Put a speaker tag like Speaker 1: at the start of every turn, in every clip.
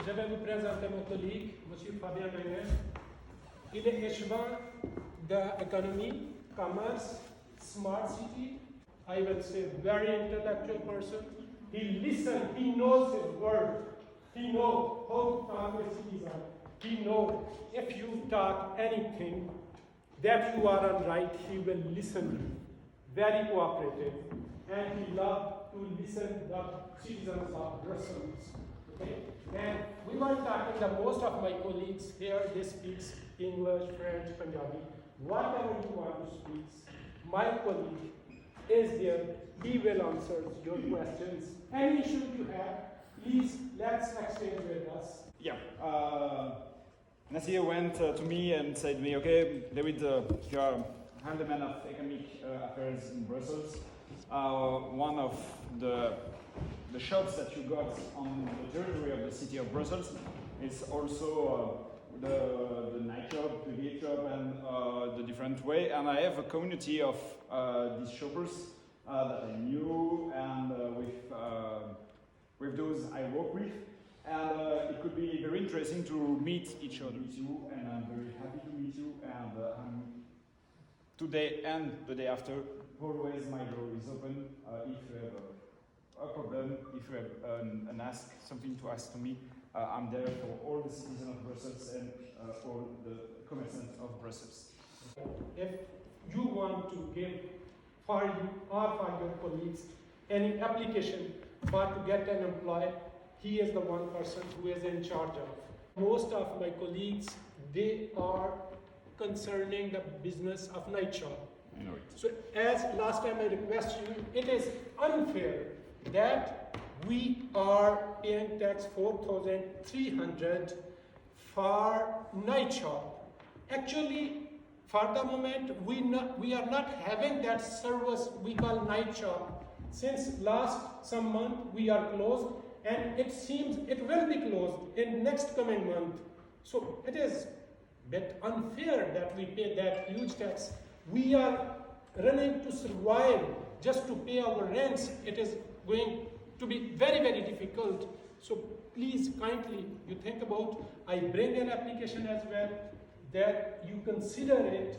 Speaker 1: je vais vous présenter mon collègue, M. Fabien Menet. Il est échevin d'économie, commerce, smart city. I will say very intellectual person. He listens, he knows his word. He knows how to talk with citizens. He knows if you talk anything that you are on right, he will listen. Very cooperative. And he loves to listen to the citizens of Brussels. Okay? And we were talking, the most of my colleagues here, they speak English, French, Punjabi. Whatever you want to speak, my colleague is there. He will answer your questions. Any issue you have, please let's exchange with us.
Speaker 2: Yeah. Nasir went to me and said to me, okay, David, you are handleman of economic affairs in Brussels. One of the shops that you got on the territory of the city of Brussels is also the night shop, the day shop, and the different way. And I have a community of these shoppers that I knew, and with those I work with. And it could be very interesting to meet each other too, and I'm very happy to meet you. And today and the day after, always my door is open. If you have a problem, if you have something to ask to me, I'm there for all the citizens of Brussels and all the commerçants of Brussels.
Speaker 1: If you want to give for you or for your colleagues any application for to get an employee, he is the one person who is in charge of. Most of my colleagues, they are concerning the business of night shop.
Speaker 2: I know it.
Speaker 1: So as last time I request you, it is unfair that we are paying tax 4,300 for night shop. Actually, for the moment, we are not having that service we call night shop. Since last some month, we are closed, and it seems it will be closed in next coming month. So it is a bit unfair that we pay that huge tax. We are running to survive just to pay our rents. It is going to be very, very difficult. So please kindly you think about, I bring an application as well, that you consider it,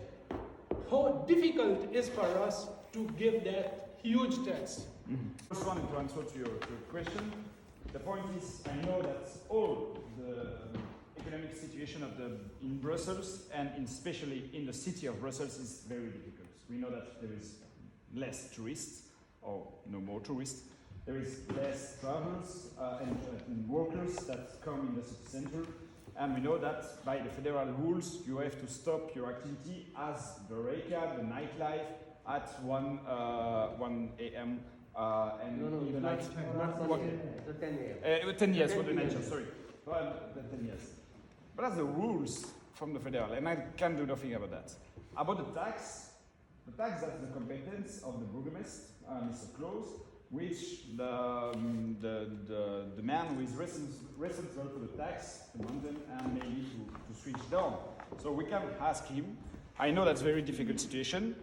Speaker 1: how difficult it is for us to give that huge tax.
Speaker 2: First one to answer to your question. The point is, I know that all the economic situation in Brussels and especially in the city of Brussels is very difficult. We know that there is less tourists, or no more tourists. There is less travelers and workers that come in the city center. And we know that by the federal rules, you have to stop your activity as the RECA, the nightlife, at 1 a.m.
Speaker 3: No,
Speaker 2: the
Speaker 3: not 10 a.m.
Speaker 2: 10 years for the night shop, sorry. 10 years. But that's the rules from the federal, and I can't do nothing about that. About the tax that's the competence of the burgomestre, Mr. Close, which the man who is responsible for the tax, the mountain, and maybe to switch down. So we can ask him. I know that's a very difficult situation.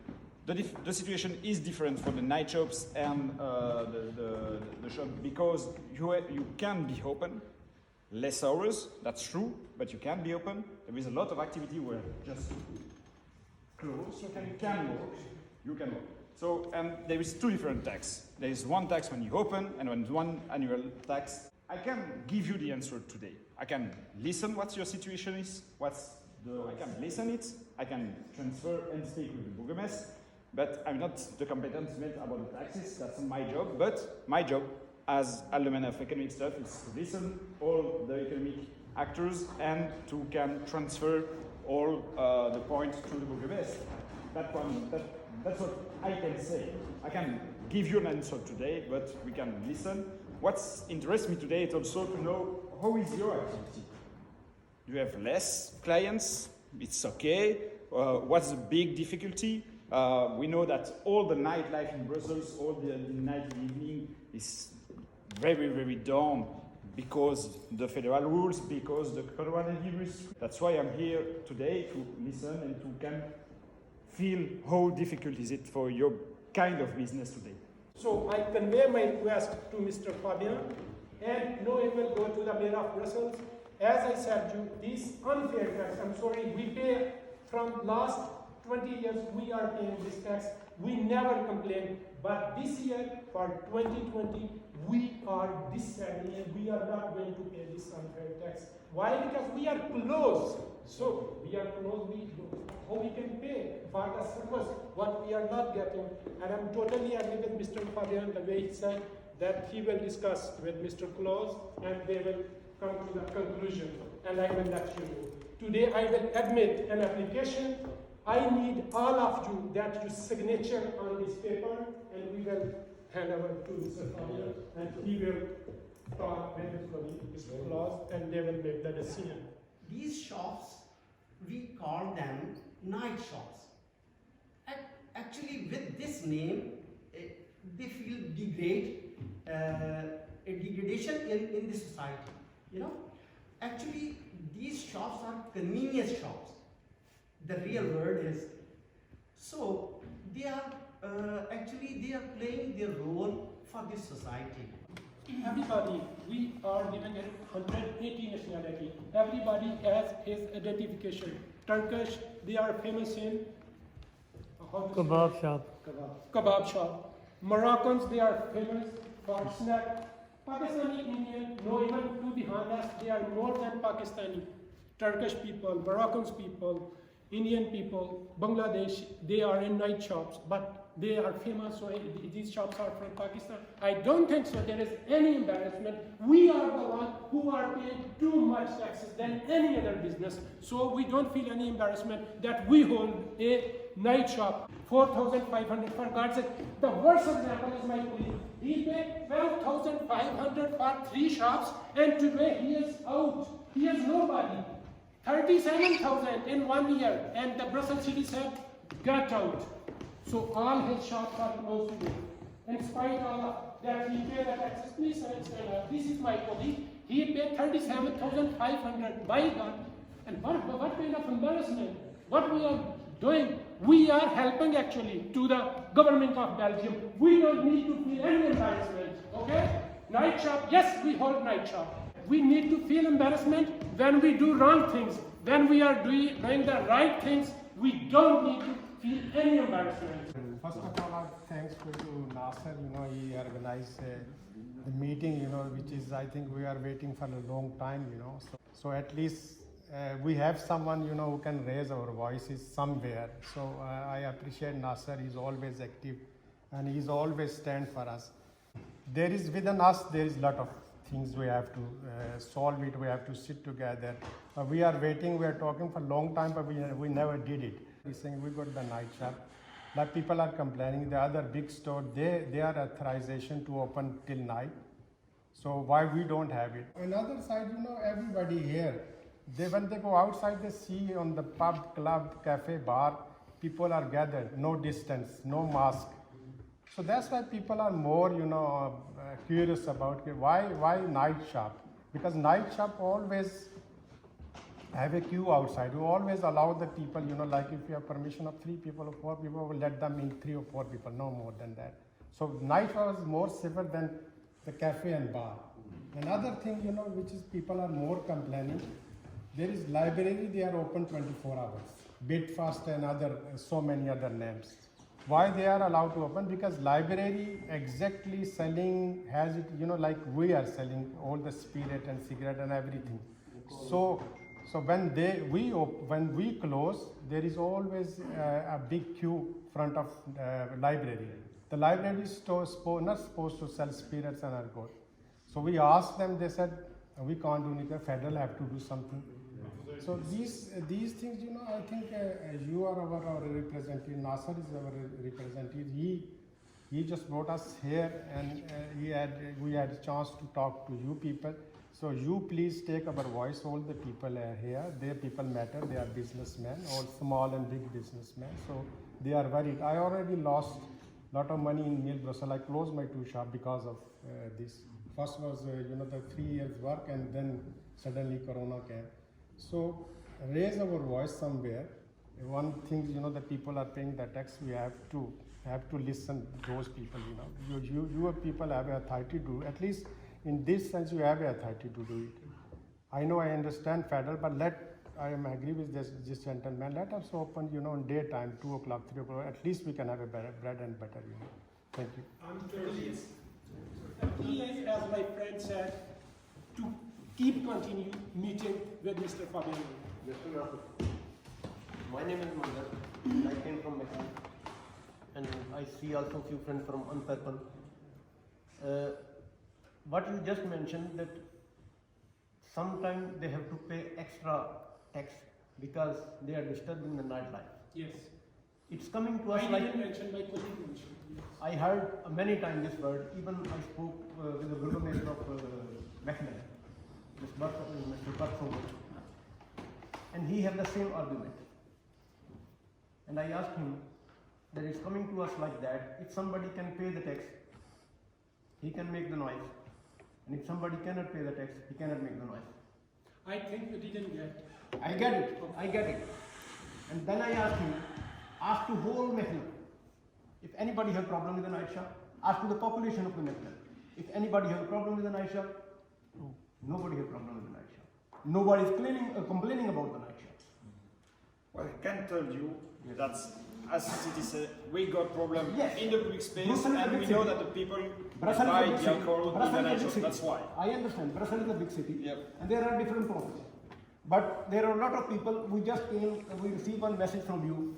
Speaker 2: The situation is different for the night shops and the shop because you can be open, less hours, that's true, but you can be open. There is a lot of activity where just close, you can work. So, and there is two different tax. There is one tax when you open and one annual tax. I can give you the answer today. I can listen what your situation is, I can listen it, I can transfer and speak with the burgomestre, but I'm not the competent man about the taxes, that's not my job, but my job as alderman of economic stuff is to listen all the economic actors and to can transfer all the points to the burgomestre. That's what I can say. I can give you an answer today, but we can listen. What interests me today is also to know how is your activity. Do you have less clients? It's okay. What's the big difficulty? We know that all the nightlife in Brussels, all the night evening is very, very down because the federal rules, because the coronavirus. That's why I'm here today to listen and to can feel how difficult is it for your kind of business today.
Speaker 1: So I convey my request to Mr. Fabien, and no it will go to the mayor of Brussels. As I said to you, this unfair tax, I'm sorry, we pay from last 20 years, we are paying this tax. We never complain, but this year for 2020, we are deciding and we are not going to pay this unfair tax. Why? Because we are close. So we are close, how we can pay for the service, what we are not getting. And I'm totally agree with Mr. Fabian, the way he said that he will discuss with Mr. Claus and they will come to the conclusion. And I will let you know. Today I will admit an application. I need all of you that you signature on this paper and we will hand over to Mr. Fabian and he will talk with Mr. Claus and they will make the decision.
Speaker 4: These shops, we call them night shops. Actually, with this name, they feel a degradation in the society. You know, actually, these shops are convenience shops. The real word is. So they are they are playing their role for this society.
Speaker 1: Everybody, we are living in 180 nationality. Everybody has his identification. Turkish, they are famous in
Speaker 5: Kebab shop.
Speaker 1: Kebab shop. Moroccans, they are famous for snack. Pakistani, Indian, no, even to be honest, they are more than Pakistani. Turkish people, Moroccans people, Indian people, Bangladesh, they are in night shops, but they are famous, so these shops are from Pakistan. I don't think so. There is any embarrassment. We are the ones who are paying too much taxes than any other business. So we don't feel any embarrassment that we hold a night shop. 4,500 for God's sake. The worst example is my colleague. He paid 12,500 for 3 shops and today he is out. He has nobody. 37,000 in 1 year and the Brussels city said, get out. So all his shops are closed today. In spite of that, he paid the taxes. Please stand up. This is my colleague. He paid 37,500. By God. And what kind of embarrassment? What we are doing? We are helping actually to the government of Belgium. We don't need to feel any embarrassment. Okay? Night shop. Yes, we hold night shop. We need to feel embarrassment when we do wrong things. When we are doing the right things, we don't need to feel any embarrassment.
Speaker 6: First of all, thanks to Nasser. He organized the meeting. Which is I think we are waiting for a long time. So at least we have someone who can raise our voices somewhere. So I appreciate Nasser. He's always active, and he's always stand for us. There is within us. There is a lot of things we have to solve it. We have to sit together. We are waiting. We are talking for a long time, but we never did it. He's saying we got the night shop. But people are complaining. The other big store, they are authorization to open till night. So why we don't have it? Another side, everybody here, when they go outside, they see on the pub, club, cafe, bar, people are gathered, no distance, no mask. So that's why people are more, curious about why night shop? Because night shop always have a queue outside. We always allow the people, like if you have permission of 3 people or 4 people, we'll let them in 3 or 4 people, no more than that. So night was more safer than the cafe and bar. Another thing, which is people are more complaining, there is library, they are open 24 hours. Bitfast and so many other names. Why they are allowed to open? Because library exactly selling has it, like we are selling all the spirit and cigarette and everything. So when we close, there is always a big queue front of library. The library is not supposed to sell spirits and alcohol. So we asked them, they said, we can't do anything, federal have to do something. So these things, I think you are our representative, Nasser is our representative. He just brought us here and we had a chance to talk to you people. So you please take our voice, all the people are here, their people matter, they are businessmen, all small and big businessmen. So they are worried. I already lost a lot of money in Neil Brussels. I closed my 2 shops because of this. First was, the 3 years work and then suddenly Corona came. So raise our voice somewhere. One thing, the people are paying the tax, we have to listen to those people, You people have authority to, at least in this sense you have authority to do it. I know I understand federal, but I am agree with this gentleman. Let us open, in daytime, 2 o'clock, 3 o'clock. At least we can have a bread and butter. Thank you.
Speaker 1: I'm totally. Please, as my friend said, to continue meeting with Mr. Fabio.
Speaker 3: Mr. Nath, my name is Mangal. I came from Mexico, and I see also few friends from Antwerpen. What you just mentioned, that sometimes they have to pay extra tax because they are disturbing the nightlife.
Speaker 1: Yes.
Speaker 3: It's coming to us
Speaker 1: I
Speaker 3: like,
Speaker 1: didn't mention, my colleague mentioned. Yes.
Speaker 3: I heard many times this word. Even I spoke with the burgomaster of Mechelen, Mr. Bertrand, and he had the same argument. And I asked him that it's coming to us like that. If somebody can pay the tax, he can make the noise. And if somebody cannot pay the tax, he cannot make the noise.
Speaker 1: I think you didn't get.
Speaker 3: I get it. And then I asked him, ask to whole Mechelen, if anybody have problem with the night shop, ask to the population of the Mechelen. If anybody have a problem with the night shop, nobody have problem with the night shop. Nobody is complaining about the night shop.
Speaker 2: Well, I can tell you that as city said, we got problem
Speaker 3: Yes.
Speaker 2: in the public space,
Speaker 3: Brussels is a
Speaker 2: and
Speaker 3: big
Speaker 2: we know
Speaker 3: city.
Speaker 2: that the people
Speaker 3: Brussels
Speaker 2: buy
Speaker 3: is a big
Speaker 2: the
Speaker 3: city.
Speaker 2: alcohol in
Speaker 3: Brussels
Speaker 2: the
Speaker 3: is a
Speaker 2: night
Speaker 3: big
Speaker 2: shop.
Speaker 3: city.
Speaker 2: That's why.
Speaker 3: I understand. Brussels is a big city.
Speaker 2: Yep.
Speaker 3: And there are different problems. But there are a lot of people, we just came, we received one message from you.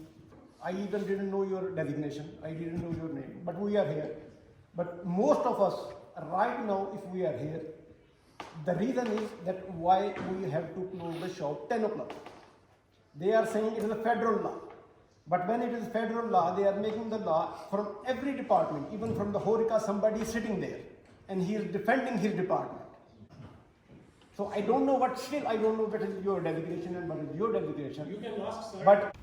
Speaker 3: I even didn't know your designation. I didn't know your name. But we are here. But most of us, right now, if we are here, the reason is that why we have to close the shop 10 o'clock. They are saying it is a federal law. But when it is federal law, they are making the law from every department, even from the Horeca, somebody is sitting there and he is defending his department. So I don't know what, still I don't know what is your designation and what is your designation.
Speaker 1: You can ask, sir.
Speaker 3: But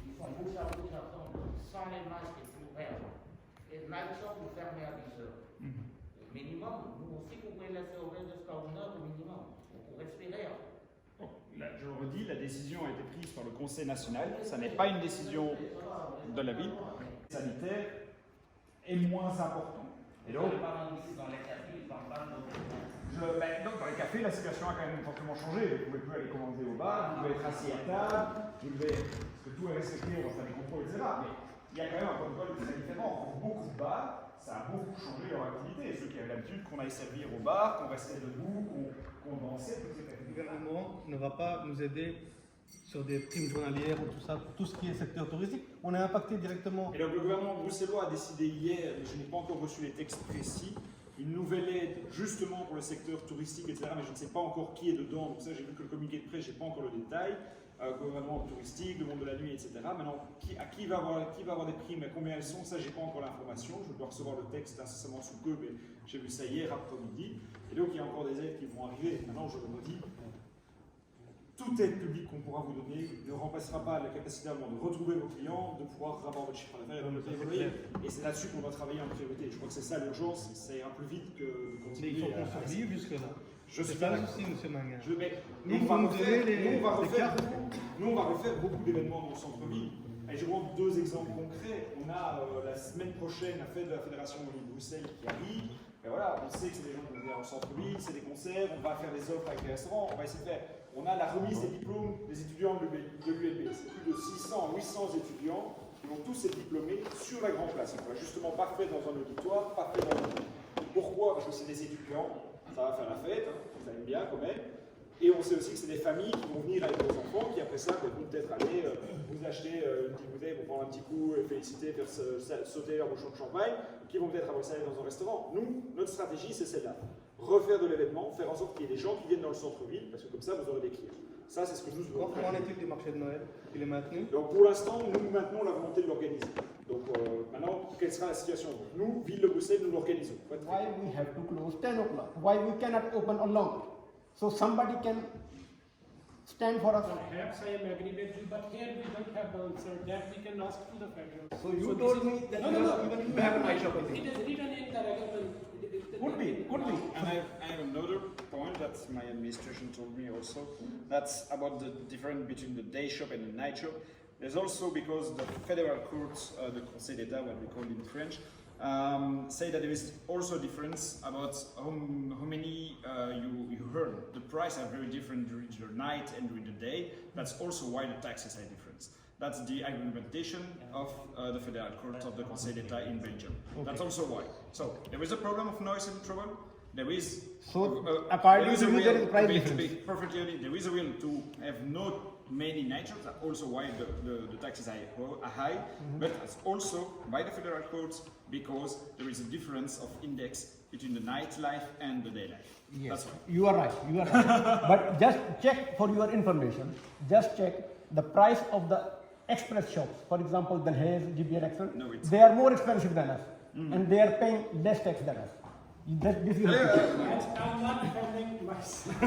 Speaker 7: Sans les masques ouverts. Et night shop, vous fermez à 10 heures. Minimum, nous aussi, vous pouvez laisser ouvert jusqu'à 1 heure au minimum, pour respirer.
Speaker 2: Là, je le redis, la décision a été prise par le Conseil national. Ça n'est pas une décision de la ville. Le sanitaire est moins important. Et donc,
Speaker 7: Dans les cafés, ils en parlent
Speaker 2: donc dans les cafés, la situation a quand même fortement changé. Vous ne pouvez plus aller commander au bar, vous devez être assis à table, vous devez, parce que tout est respecté, on va faire des contrôles, etc. Mais il y a quand même un protocole très différent. Pour beaucoup de bars, ça a beaucoup changé leur activité. Ceux qui avaient l'habitude qu'on aille servir au bar, qu'on restait debout, qu'on dansait, tout ça.
Speaker 5: Le gouvernement ne va pas nous aider sur des primes journalières ou tout ça, tout ce qui est secteur touristique. On est impacté directement.
Speaker 2: Et donc le gouvernement bruxellois a décidé hier, mais je n'ai pas encore reçu les textes précis, une nouvelle aide justement pour le secteur touristique, etc. Mais je ne sais pas encore qui est dedans, donc ça j'ai vu que le communiqué de presse, je n'ai pas encore le détail. Gouvernement touristique, le monde de la nuit, etc. Maintenant, qui va avoir des primes et combien elles sont, ça j'ai pas encore l'information. Je dois recevoir le texte incessamment sous peu, mais j'ai vu ça hier après-midi. Et donc il y a encore des aides qui vont arriver. Maintenant, je le redis, toute aide publique qu'on pourra vous donner ne remplacera pas la capacité à de retrouver vos clients, de pouvoir avoir votre chiffre d'affaires et de le payer vos loyers. Et c'est là-dessus qu'on doit travailler en priorité. Je crois que c'est ça l'urgence, ça ira plus vite que de
Speaker 5: Mais
Speaker 2: continuer.
Speaker 5: il faut qu'on survive jusque-là.
Speaker 2: Je suis
Speaker 5: C'est ça
Speaker 2: pas
Speaker 5: le
Speaker 2: d'accord.
Speaker 5: souci, monsieur Manga.
Speaker 2: Nous, on va
Speaker 5: cartes.
Speaker 2: refaire beaucoup d'événements dans le centre-ville. Et je vous montre deux exemples concrets. On a la semaine prochaine la fête de la Fédération Wallonie-Bruxelles qui arrive. Et voilà, on sait que c'est des gens qui vont venir au centre-ville, c'est des concerts, on va faire des offres avec les restaurants, on va essayer de faire. On a la remise des diplômes des étudiants de l'ULB. C'est plus de 600 à 800 étudiants qui vont tous être diplômés sur la Grand Place. On va justement pas fait dans un auditoire, pas fait dans un... Pourquoi? Parce que c'est des étudiants, ça va faire la fête, hein, vous aimez bien quand même. Et on sait aussi que c'est des familles qui vont venir avec leurs enfants, qui après ça vont peut-être aller vous acheter une petite bouteille pour prendre un petit coup, féliciter, faire sauter leur bouchon de champagne, qui vont peut-être après ça aller dans un restaurant. Nous, notre stratégie, c'est celle-là. Refaire de l'événement, faire en sorte qu'il y ait des gens qui viennent dans le centre-ville, parce que comme ça, vous aurez des clients. Ça, c'est ce que nous voulons.
Speaker 5: Comment en est-il des marchés de Noël? Il est maintenu?
Speaker 2: Donc pour l'instant, nous maintenons la volonté de l'organiser. Donc maintenant, quelle sera la situation? Nous, Ville de Bruxelles, nous l'organisons.
Speaker 3: why we have to close 10 o'clock? Why we cannot open along? So somebody can stand for us.
Speaker 1: Perhaps I am agree with you, but here we don't have the answer. That we can ask to the federal.
Speaker 3: So you told me that
Speaker 1: No.
Speaker 3: even you have a night shop.
Speaker 1: It is written in the regulations.
Speaker 3: Could be.
Speaker 2: And I have another point that my administration told me also. That's about the difference between the day shop and the night shop. There's also because the federal courts, the Conseil d'État, what we call it in French, say that there is also a difference about how many you earn. The price are very different during the night and during the day. That's also why the taxes are different. That's the argumentation of the Federal Court of the Conseil d'État in Belgium. Okay. That's also why. So there is a problem of noise and trouble. There is
Speaker 3: according to you, there is a price difference.
Speaker 2: Perfectly honest, there is a will to have not many night shops. That's also why the taxes are high. But it's also by the Federal Courts because there is a difference of index between the nightlife and the daylife.
Speaker 3: Yes,
Speaker 2: that's why.
Speaker 3: You are right. You are right. But just check for your information. Just check the price of the express shops. For example, the Hayes, GBR Excel.
Speaker 2: No,
Speaker 3: they are more expensive than us, and they are paying less tax than us. This is
Speaker 1: I'm not defending myself.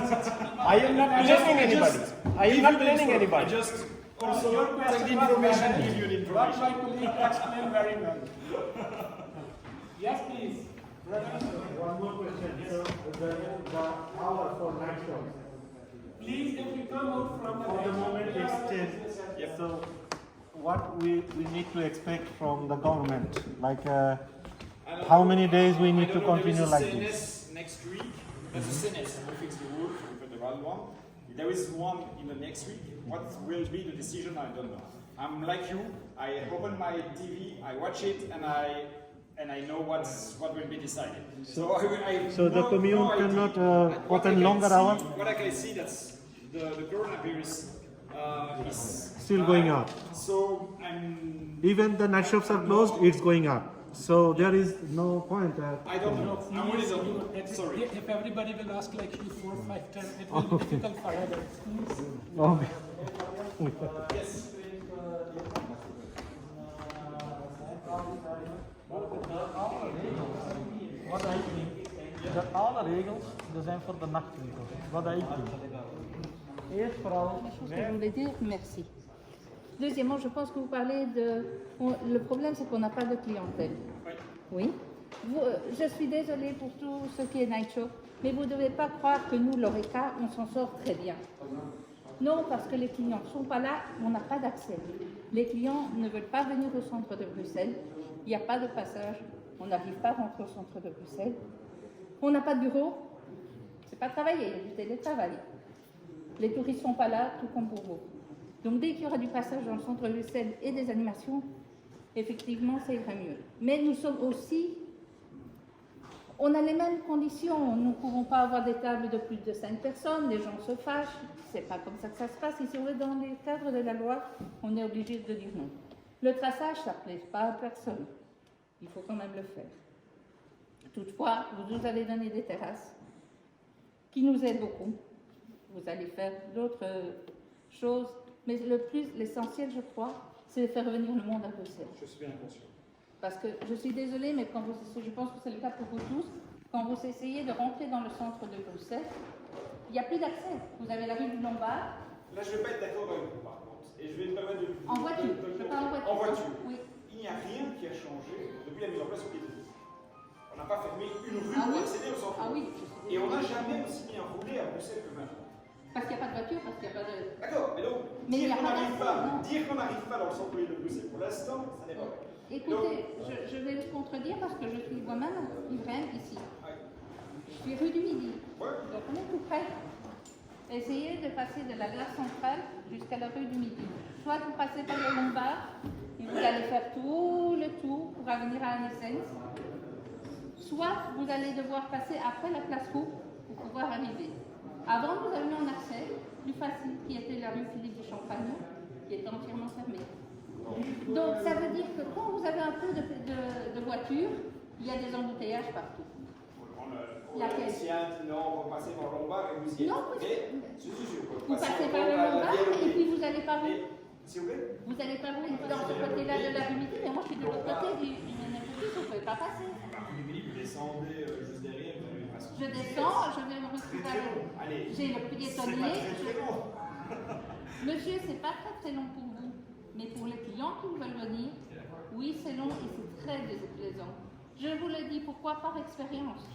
Speaker 3: I am not blaming anybody. I am not blaming anybody.
Speaker 2: I just
Speaker 1: Your
Speaker 2: also
Speaker 1: question
Speaker 2: take the
Speaker 1: was
Speaker 2: information,
Speaker 1: valid.
Speaker 2: give you the
Speaker 1: What
Speaker 2: information.
Speaker 1: my colleague explained very well. Yes, please.
Speaker 6: One more question. So the hour for night shows.
Speaker 1: Please, if you come out from the
Speaker 5: For the moment,
Speaker 1: we
Speaker 5: it's
Speaker 1: are-
Speaker 5: 10. So, what we need to expect from the government, like how many days we need to continue like this?
Speaker 2: Next week, there's a Senate who fix the rule for the federal one. There is one in the next week. What will be the decision? I don't know. I'm like you. I open my TV, I watch it, and I know what will be decided. So
Speaker 5: So the commune
Speaker 2: no idea.
Speaker 5: cannot
Speaker 2: What I
Speaker 5: open
Speaker 2: can
Speaker 5: longer
Speaker 2: see-
Speaker 5: hours?
Speaker 2: What I can see that's the coronavirus is
Speaker 5: Still going up.
Speaker 2: So I'm.
Speaker 5: Even the night shops are closed, it's going up. So there is no point.
Speaker 2: I don't know. I really don't know.
Speaker 1: If-
Speaker 2: Sorry.
Speaker 1: If everybody will ask like you 4, 5, 10, it will be difficult for others.
Speaker 5: Okay.
Speaker 2: Yes.
Speaker 8: Wat ik denk, dat alle regels er zijn voor de nachtwinkels. Wat ik denk. Eerst vooral,
Speaker 9: Je voulais dire merci. Deuxièmement, je pense que vous parlez de... Le problème, c'est qu'on n'a pas de clientèle. Oui. Je suis désolée pour tout ce qui est night shop, mais vous ne devez pas croire que nous, l'ORECA, on s'en sort très bien. Non, parce que les clients ne sont pas là, on n'a pas d'accès. Les clients ne veulent pas venir au centre de Bruxelles, il n'y a pas de passage, on n'arrive pas à rentrer au centre de Bruxelles. On n'a pas de bureau, c'est pas travailler, il y a du télétravail. Les touristes ne sont pas là, tout comme pour vous. Donc dès qu'il y aura du passage dans le centre de Bruxelles et des animations, effectivement, ça ira mieux. Mais nous sommes aussi... On a les mêmes conditions, nous ne pouvons pas avoir des tables de plus de 5 personnes, les gens se fâchent, c'est pas comme ça que ça se passe. Et si on est dans les cadres de la loi, on est obligé de dire non. Le traçage, ça ne plaît pas à personne, il faut quand même le faire. Toutefois, vous nous avez donné des terrasses qui nous aident beaucoup. Vous allez faire d'autres choses, mais l'essentiel, je crois, c'est de faire revenir le monde à Bruxelles.
Speaker 2: Je suis bien conscient.
Speaker 9: Parce que je suis désolée, mais quand je pense que c'est le cas pour vous tous, quand vous essayez de rentrer dans le centre de Bruxelles, il n'y a plus d'accès. Vous avez la rue du Lombard.
Speaker 2: Là, je ne vais pas être d'accord avec vous, par contre. Et je vais me permettre de...
Speaker 9: En voiture, je parle en voiture.
Speaker 2: En voiture.
Speaker 9: Oui.
Speaker 2: Il n'y a rien qui a changé depuis la mise en place du piéton. On n'a pas fermé une rue
Speaker 9: Ah
Speaker 2: pour
Speaker 9: oui.
Speaker 2: accéder au centre.
Speaker 9: Ah oui.
Speaker 2: Et on n'a jamais aussi bien roulé à Bruxelles que maintenant.
Speaker 9: Parce qu'il n'y a pas de voiture, parce qu'il n'y a pas de...
Speaker 2: D'accord, mais donc,
Speaker 9: Mais il y a pas
Speaker 2: dire qu'on n'arrive pas dans le centre-ville de Bruxelles, pour l'instant, ça n'est pas vrai.
Speaker 9: Écoutez, je vais vous contredire parce que je suis moi-même riveraine ici. Je suis rue du Midi. Donc on est tout près. Essayez de passer de la gare centrale jusqu'à la rue du Midi. Soit vous passez par le Lombard et vous allez faire tout le tour pour revenir à Anessens. Soit vous allez devoir passer après la place Coupe pour pouvoir arriver. Avant, nous avions un accès plus facile qui était la rue Philippe de Champagne, qui était entièrement fermée. Donc ça veut dire que quand vous avez un peu de voiture, il y a des embouteillages partout. Laquelle?
Speaker 2: Non, on va passer par Lombard et vous y êtes.
Speaker 9: Non,
Speaker 2: vous
Speaker 9: vous passez par le Lombard et puis vous allez par où?
Speaker 2: S'il vous plaît?
Speaker 9: Vous allez par où? Dans ce côté-là de la rue Midi, mais moi je suis de l'autre côté du Ménépolis, vous ne pouvez pas passer.
Speaker 2: Vous descendez juste derrière, vous avez pas.
Speaker 9: Je descends, je vais me retrouver.
Speaker 2: Allez.
Speaker 9: J'ai le piétonnier.
Speaker 2: C'est très long.
Speaker 9: Monsieur, c'est pas très long pour vous, mais pour les clients qui veulent venir, oui, c'est long et c'est très déplaisant. Je vous le dis, pourquoi? Par expérience.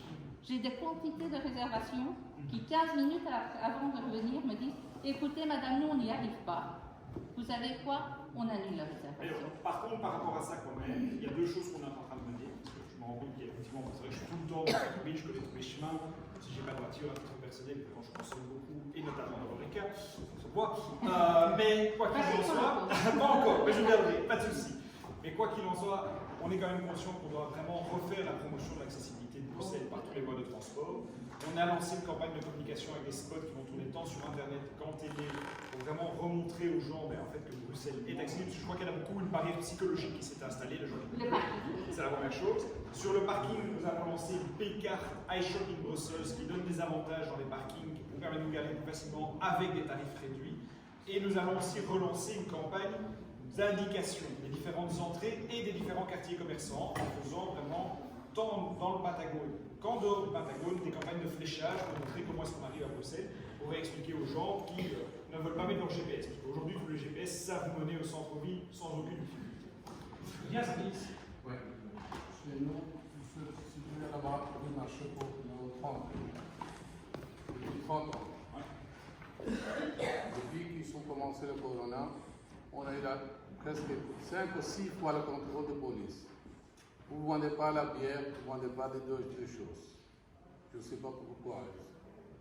Speaker 9: J'ai des quantités de réservations qui, 15 minutes avant de revenir, me disent « Écoutez, madame, nous, on n'y arrive pas. » Vous savez quoi? On annule la réservation.
Speaker 2: Par contre, par rapport à ça, quand même, il y a deux choses qu'on est en train de me dire. me rends compte qu'effectivement, c'est vrai que je suis tout le temps dans cette ville, je connais tous les chemins. Si j'ai pas de voiture, à titre personnel, quand je consomme beaucoup, et notamment dans l'Oreca, on se voit. Mais quoi qu'il en soit, pas encore, mais je viendrai, pas de souci. Mais quoi qu'il en soit, on est quand même conscient qu'on doit vraiment refaire la promotion de l'accessibilité de Bruxelles par tous les modes de transport. On a lancé une campagne de communication avec des spots qui vont tourner tant sur Internet qu'en télé pour vraiment remontrer aux gens en fait, que Bruxelles est accessible. Parce que je crois qu'il y en a beaucoup une barrière psychologique qui s'est installée. C'est la première chose. Sur le parking, nous avons lancé une P-carte iShopping Brussels qui donne des avantages dans les parkings qui vous permet de vous garer plus facilement avec des tarifs réduits. Et nous allons aussi relancer une campagne d'indication des différentes entrées et des différents quartiers commerçants en faisant vraiment tant dans le Pentagone qu'en dehors du Pentagone des campagnes de fléchage pour montrer comment est-ce qu'on arrive à Bruxelles pour expliquer aux gens qui ne veulent pas mettre leur GPS. Parce qu'aujourd'hui, tous les GPS savent vous mener au centre-ville sans aucune difficulté.
Speaker 1: Yes, please.
Speaker 10: Oui. Chez nous, il se situe là-bas le marché pour nos 30. Depuis 30 ans. Depuis qu'ils ont commencé le corona, on a eu là presque 5 ou 6 fois le contrôle de police. Vous ne vendez pas la bière, vous ne vendez pas des deux choses. Je ne sais pas pourquoi.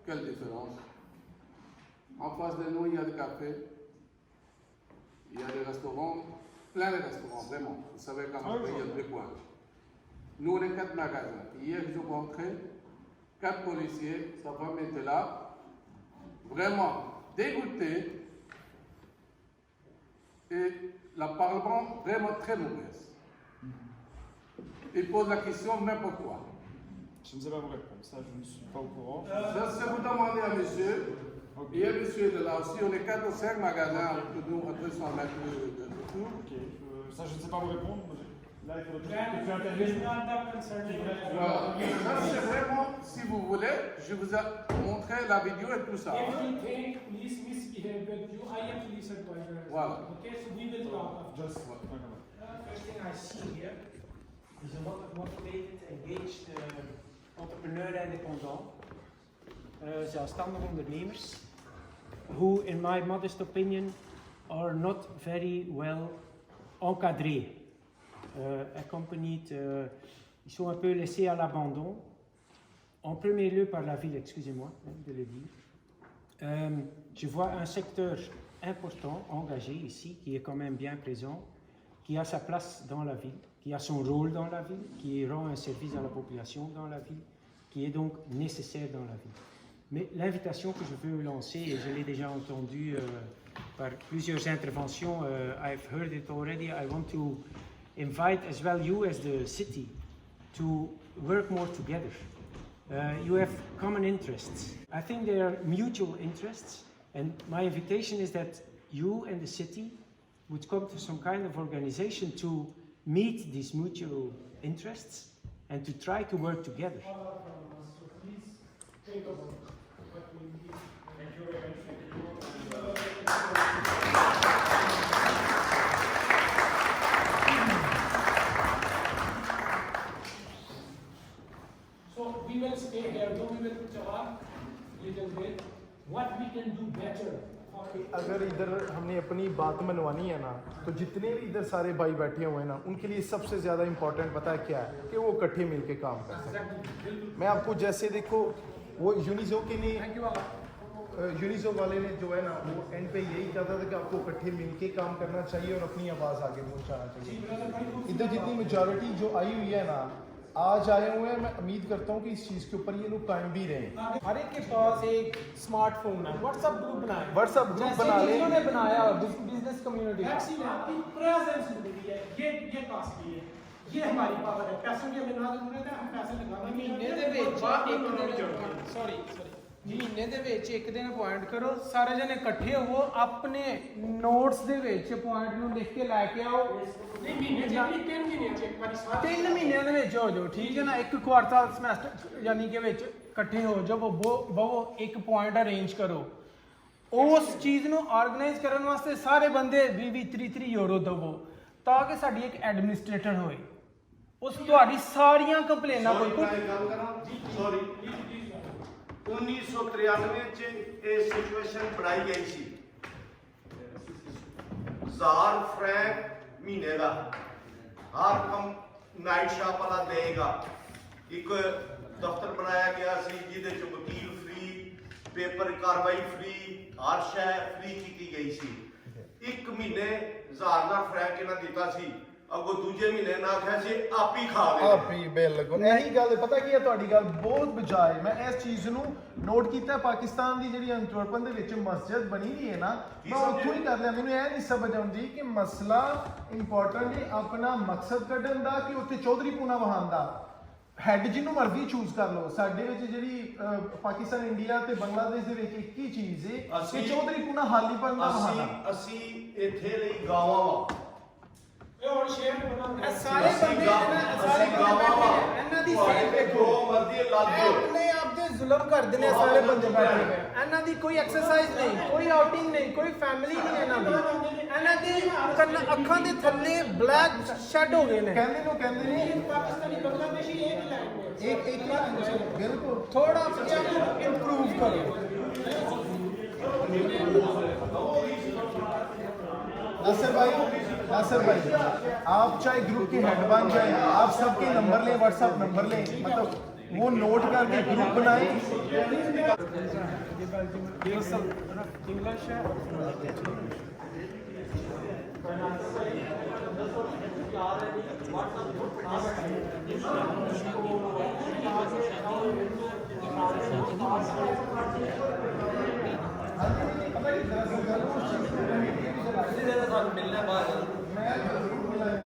Speaker 10: Quelle différence? En face de nous, il y a des cafés, il y a des restaurants, plein de restaurants, vraiment. Vous savez comment il y a deux coins. Nous, on est 4 magasins. Hier, je rentrais, 4 policiers, sa femme était là, vraiment dégoûtés, et la parlement vraiment très mauvaise. Il pose la question n'importe quoi.
Speaker 2: Je ne sais pas vous répondre, ça je ne suis pas au courant.
Speaker 10: Ça, c'est vous demander à monsieur. Okay. Et un monsieur de là aussi, on est 4 ou 5 magasins que nous, à 200 mètres de tout.
Speaker 2: Ok, ça je ne sais pas vous répondre. Là, il faudrait que tu interviennes.
Speaker 10: Voilà. Ça, c'est vraiment, si vous voulez, je vous ai montré la vidéo et tout ça.
Speaker 1: If you think police misbehave with you, I am police advisor.
Speaker 10: Voilà.
Speaker 1: Okay, so we will talk.
Speaker 10: Just
Speaker 11: First thing I see here is a motivated, engaged entrepreneur independent, zelfstandige ondernemers, who, in my modest opinion, are not very well encadrés, accompanied, ils sont un peu laissés à l'abandon, en premier lieu par la ville, excusez-moi de le dire. Je vois un secteur important, engagé ici, qui est quand même bien présent, qui a sa place dans la ville, qui a son rôle dans la ville, qui rend un service à la population dans la ville, qui est donc nécessaire dans la ville. Mais l'invitation que je veux lancer, et je l'ai déjà entendue par plusieurs interventions, I've heard it already, I want to invite as well you as the city to work more together. You have common interests. I think they are mutual interests, and my invitation is that you and the city would come to some kind of organization to meet these mutual interests and to try to work together.
Speaker 1: So we will stay here, though we will talk little bit what we can do better.
Speaker 5: अगर इधर हमने अपनी बात मनवानी है ना तो जितने भी इधर सारे भाई बैठे हुए हैं ना उनके लिए सबसे ज़्यादा इम्पोर्टेंट पता है क्या है कि वो इकट्ठे मिलके काम कर सकें। मैं आपको जैसे देखो वो यूनिजो के लिए यूनिजो वाले ने जो है ना वो एंड पे यही कहता था कि आपको इकट्ठे मिलके काम करना चाहिए और अपनी आवाज़ आगे पहुँचाना चाहिए। इधर जितनी मेजॉरिटी जो आई हुई है ना आज आए हुए हैं, मैं उम्मीद करता हूँ कि इस चीज़ के ऊपर ये लोग कायम भी रहें।
Speaker 11: हर एक के पास एक स्मार्टफोन है, व्हाट्सएप ग्रुप बनाए,
Speaker 5: व्हाट्सएप ग्रुप बना ले,
Speaker 11: इन्होंने बनाया बिजनेस कम्युनिटी
Speaker 1: आपकी प्रेजेंस जरूरी है, ये कॉस्टली है, ये हमारी पावर है। पैसों की हमें ना जरूरत है, हम पैसे लगाना
Speaker 11: महीने दे विच सॉरी महीने दे विच एक दिन अपॉइंट करो, सारे जने इकट्ठे हो, अपने नोट्स दे विच अपॉइंट नूं लिख के लेके आओ।
Speaker 1: 3
Speaker 11: महीनों ਦੇ ਵਿੱਚ ਹੋ ਜਾਓ, ਠੀਕ ਹੈ ਨਾ, ਇੱਕ ਕੁਆਰਟਰ ਸਮੈਸਟਰ ਯਾਨੀ ਕਿ ਵਿੱਚ ਇਕੱਠੇ ਹੋ ਜਾਓ, ਬਹੁ ਇੱਕ ਪੁਆਇੰਟ ਅਰੇਂਜ ਕਰੋ। ਉਸ ਚੀਜ਼ ਨੂੰ ਆਰਗੇਨਾਈਜ਼ ਕਰਨ ਵਾਸਤੇ ਸਾਰੇ ਬੰਦੇ 20-30 ਯੂਰੋ ਦੇਵੋ ਤਾਂ ਕਿ ਸਾਡੀ ਇੱਕ ਐਡਮਿਨਿਸਟ੍ਰੇਟਰ ਹੋਏ, ਉਸ ਤੁਹਾਡੀ ਸਾਰੀਆਂ ਕੰਪਲੇਨਾਂ ਕੋਈ
Speaker 3: ਸੌਰੀ 1993 ਚ ਇਹ ਸਿਚੁਏਸ਼ਨ ਬਣਾਈ ਗਈ ਸੀ 1000 ਫਰੈਂਕ ਮਹੀਨੇ ਦਾ ਹਰ
Speaker 12: ਨਾਈਟ ਸ਼ਾਪ ਵਾਲਾ ਦੇਗਾ। ਇੱਕ ਦਫ਼ਤਰ ਬਣਾਇਆ ਗਿਆ ਸੀ ਜਿਹਦੇ ਚ ਵਕੀਲ ਫ੍ਰੀ, ਪੇਪਰ ਕਾਰਵਾਈ ਫ੍ਰੀ, ਹਰ ਸ਼ੈ ਫ੍ਰੀ ਕੀਤੀ ਗਈ ਸੀ। 1 ਮਹੀਨੇ 1000 ਦਾ ਫਰੈਂਕ ਇਹਨਾਂ ਦਿੱਤਾ ਸੀ, ਅੱਗੋਂ ਦੂਜੇ ਮਹੀਨੇ ਨਾ ਆਖਿਆ ਸੀ ਆਪ ਹੀ ਖਾ ਲੈ।
Speaker 5: ਆਪ ਹੀ ਬਿਲਕੁਲ ਇਹੀ ਗੱਲ ਪਤਾ ਕੀ ਹੈ ਤੁਹਾਡੀ ਗੱਲ ਬਹੁਤ ਬਜਾਏ। ਮੈਂ ਇਸ ਚੀਜ਼ ਨੂੰ ਨੋਟ ਕੀਤਾ ਪਾਕਿਸਤਾਨ ਦੀ ਜਿਹੜੀ ਅੰਤਵਰਪਨ ਦੇ ਵਿੱਚ ਮਸਜਿਦ ਬਣੀ ਹੋਈ ਹੈ ਨਾ, ਮੈਂ ਉੱਥੋਂ ਹੀ ਕਰ ਲਿਆ। ਮੈਨੂੰ ਇਹ ਨਹੀਂ ਸਮਝ ਆਉਂਦੀ ਕਿ ਮਸਲਾ ਇੰਪੋਰਟੈਂਟ ਹੈ ਆਪਣਾ ਮਕਸਦ ਕੱਢਣ ਦਾ ਕਿ ਉੱਥੇ ਚੌਧਰੀ ਪੂਨਾ ਵਹਾਨ ਦਾ। ਹੈਡ ਜਿਹਨੂੰ ਮਰਜ਼ੀ ਚੂਜ਼ ਕਰ ਲਓ। ਸਾਡੇ ਵਿੱਚ ਜਿਹੜੀ ਪਾਕਿਸਤਾਨ, ਇੰਡੀਆ ਤੇ ਬੰਗਲਾਦੇਸ਼ ਦੇ ਵਿੱਚ ਇੱਕ ਹੀ ਚੀਜ਼ ਹੈ ਕਿ ਚੌਧਰੀ ਪੂਨਾ ਹਾਲੀਪਨ ਦਾ ਵਹਾਨਾ।
Speaker 12: ਅਸੀਂ ਇੱਥੇ ਲਈ ਗਾਵਾਂ ਵਾ,
Speaker 1: ਇਹ ਹੁਣ ਸ਼ੇਰ ਬਣਾਉਂਦੇ
Speaker 11: ਇਹ ਸਾਰੇ ਬੰਦੇ ਸਾਰੇ ਇਹਨਾਂ ਦੀ ਸੇਧ ਦੇਖੋ, ਆਪਣੇ ਆਪ ਤੇ ਜ਼ੁਲਮ ਕਰਦੇ ਨੇ ਸਾਰੇ ਬੰਦੇ ਬੈਠੇ ਹੋਏ। ਇਹਨਾਂ ਦੀ ਕੋਈ ਐਕਸਰਸਾਈਜ਼ ਨਹੀਂ, ਕੋਈ ਆਊਟਿੰਗ ਨਹੀਂ, ਕੋਈ ਫੈਮਿਲੀ ਨਹੀਂ ਇਹਨਾਂ ਦੀ। ਇਹਨਾਂ ਦੇ ਅੱਖਾਂ ਦੇ ਥੱਲੇ ਬਲੈਕ ਸ਼ੈਡ ਹੋ ਗਏ ਨੇ।
Speaker 5: ਕਹਿੰਦੇ ਨੇ
Speaker 1: ਪਾਕਿਸਤਾਨੀ ਬੰਗਲਾदेशी एक ही लाइन में
Speaker 5: एक लाइन बिल्कुल
Speaker 11: थोड़ा अपने आप को इम्प्रूव करो।
Speaker 5: नासिर भाई आप चाहे ग्रुप के हेड बन जाए, आप सबके नंबर लें, व्हाट्सएप नंबर लें, मतलब वो नोट करके ग्रुप बनाएं।
Speaker 12: मिलने बाद